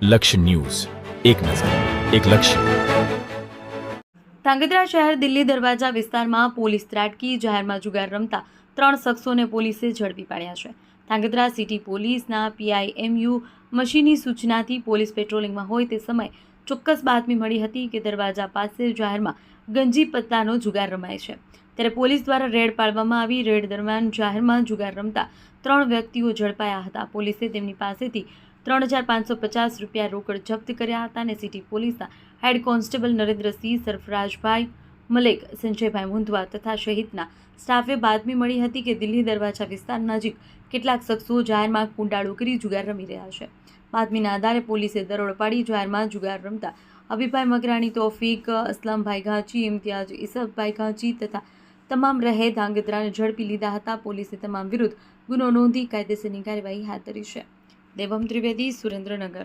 લક્ષ્ય ન્યૂઝ, એક નજર, એક લક્ષ્ય. ધાંગધ્રા શહેર દિલ્હી દરવાજા વિસ્તારમાં પોલીસ ત્રાટકી, જાહેરમાં જુગાર રમતા 3 શખ્સોને પોલીસે ઝડપી પાડ્યા છે. ધાંગધ્રા સિટી પોલીસના PIMU મશીની સૂચનાથી પોલીસ પેટ્રોલિંગમાં હોય તે સમયે ચોક્કસ બાતમી મળી હતી કે દરવાજા પાસે જાહેરમાં ગંજી પત્તાનો જુગાર રમાય છે. ત્યારે પોલીસ દ્વારા રેડ પાડવામાં આવી. રેડ દરમિયાન જાહેરમાં જુગાર રમતા 3 વ્યક્તિઓ ઝડપાયા હતા. પોલીસે તેમની પાસેથી 3,550 રૂપિયા રોકડ જપ્ત કર્યા હતા અને સિટી પોલીસના હેડ કોન્સ્ટેબલ નરેન્દ્રસિંહ, સરફરાજભાઈ મલેક, સંજયભાઈ મુંદવા તથા સહિતના સ્ટાફે બાતમી મળી હતી કે દિલ્હી દરવાજા વિસ્તાર નજીક કેટલાક શખ્સો જાહેરમાં કુંડાળો કરી જુગાર રમી રહ્યા છે. બાતમીના આધારે પોલીસે દરોડો પાડી જાહેરમાં જુગાર રમતા અભિભાઈ મકરાણી, તોફીક, અસલમભાઈ ઘાંચી, ઇમ્તિયાજ ઇસફભાઈ ઘાંચી તથા તમામ રહે ધાંગધ્રાને ઝડપી લીધા હતા. પોલીસે તમામ વિરુદ્ધ ગુનો નોંધી કાયદેસરની કાર્યવાહી હાથ ધરી છે. દેવમ ત્રિવેદી, સુરેન્દ્રનગર.